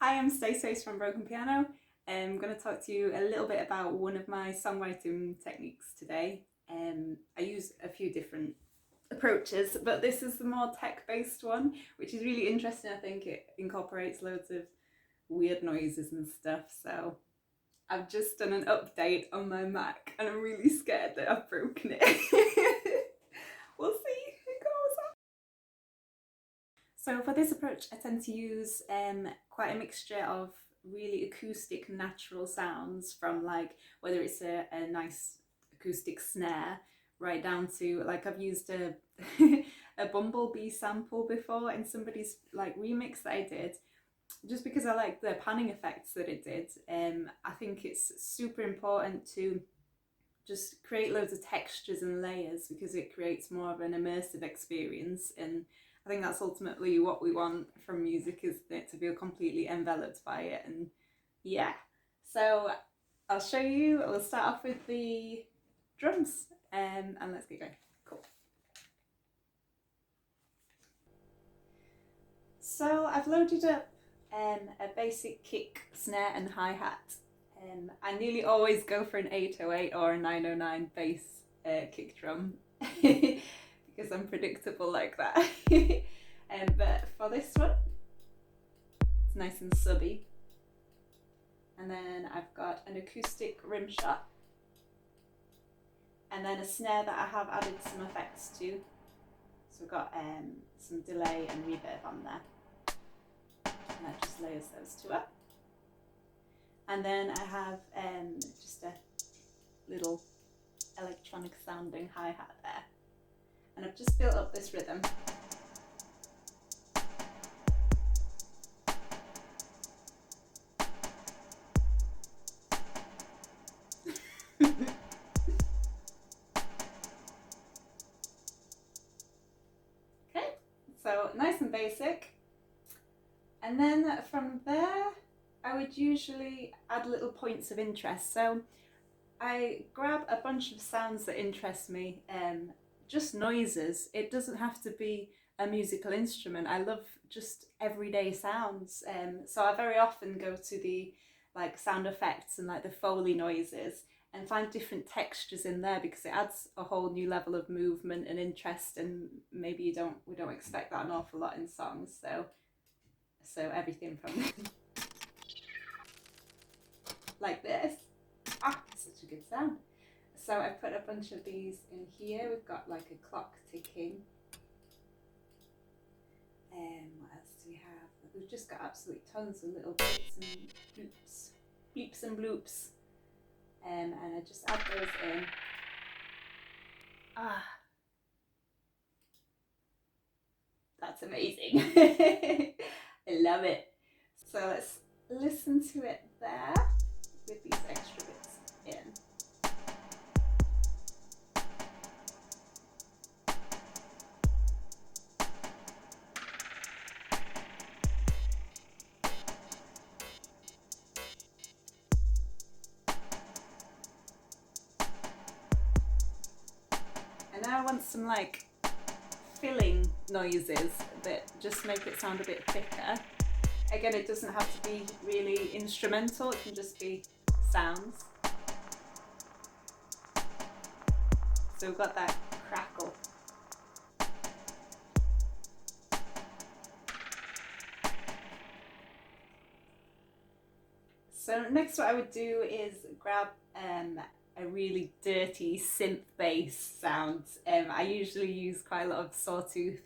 Hi, I'm StaceFace from Broken Piano. I'm going to talk to you a little bit about one of my songwriting techniques today. I use a few different approaches, but this is the more tech-based one, which is really interesting. I think it incorporates loads of weird noises and stuff. So I've just done an update on my Mac and I'm really scared that I've broken it. We'll see how it goes. So for this approach, I tend to use quite a mixture of really acoustic, natural sounds from like whether it's a nice acoustic snare right down to like I've used a a bumblebee sample before in somebody's like remix that I did, just because I like the panning effects that it did. I think it's super important to just create loads of textures and layers because it creates more of an immersive experience, and I think that's ultimately what we want from music, is it to feel completely enveloped by it. And yeah, so I'll show you. We'll start off with the drums, and let's get going. Cool. So I've loaded up a basic kick, snare and hi-hat. I nearly always go for an 808 or a 909 bass kick drum because I'm predictable like that. But for this one, it's nice and subby. And then I've got an acoustic rim shot, and then a snare that I have added some effects to. So we've got some delay and reverb on there. And that just layers those two up. And then I have just a little electronic sounding hi-hat there. And I've just built up this rhythm. Okay, so nice and basic. And then from there, I would usually add little points of interest. So I grab a bunch of sounds that interest me, just noises. It doesn't have to be a musical instrument. I love just everyday sounds. So I very often go to the like sound effects and like the Foley noises and find different textures in there, because it adds a whole new level of movement and interest, and maybe we don't expect that an awful lot in songs. So everything from like this. Ah, such a good sound. So I put a bunch of these in here. We've got like a clock ticking. What else do we have? We've just got absolutely tons of little bits and bloops, bleeps and bloops. And I just add those in. Ah, that's amazing. I love it. So let's listen to it there with these extra bits in. And now I want some like filling noises that just make it sound a bit thicker. Again, it doesn't have to be really instrumental, it can just be sounds. So we've got that crackle. So next what I would do is grab a really dirty synth bass sound. I usually use quite a lot of sawtooth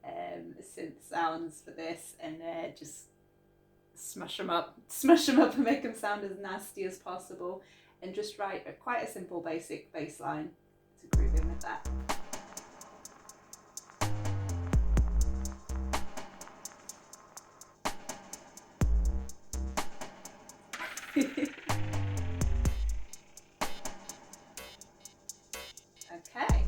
synth sounds for this, and just smash them up and make them sound as nasty as possible, and just write quite a simple basic bass line to groove in with that. Okay.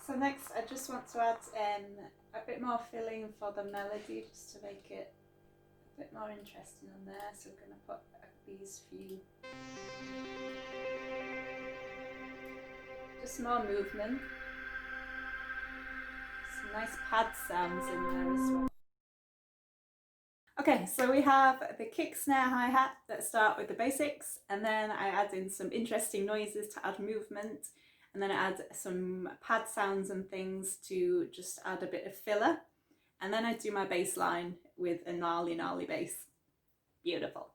So next I just want to add a bit more filling for the melody, just to make it a bit more interesting on there. So we're going to put these few, just more movement, some nice pad sounds in there as well. Okay, so we have the kick, snare, hi-hat that start with the basics, and then I add in some interesting noises to add movement, and then I add some pad sounds and things to just add a bit of filler, and then I do my bass line with a gnarly bass. Beautiful.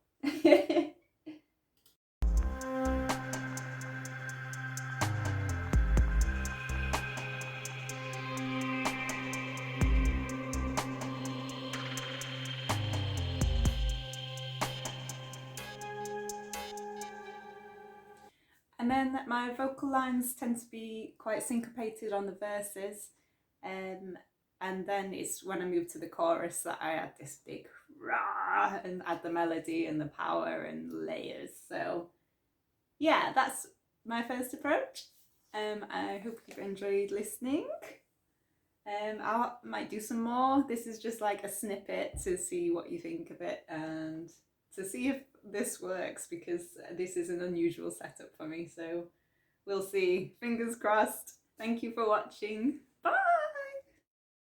And then my vocal lines tend to be quite syncopated on the verses, and then it's when I move to the chorus that I add this big rah and add the melody and the power and layers. So yeah, that's my first approach. I hope you've enjoyed listening. I might do some more. This is just like a snippet to see what you think of it and to see if this works, because this is an unusual setup for me. So we'll see. Fingers crossed. Thank you for watching. Bye!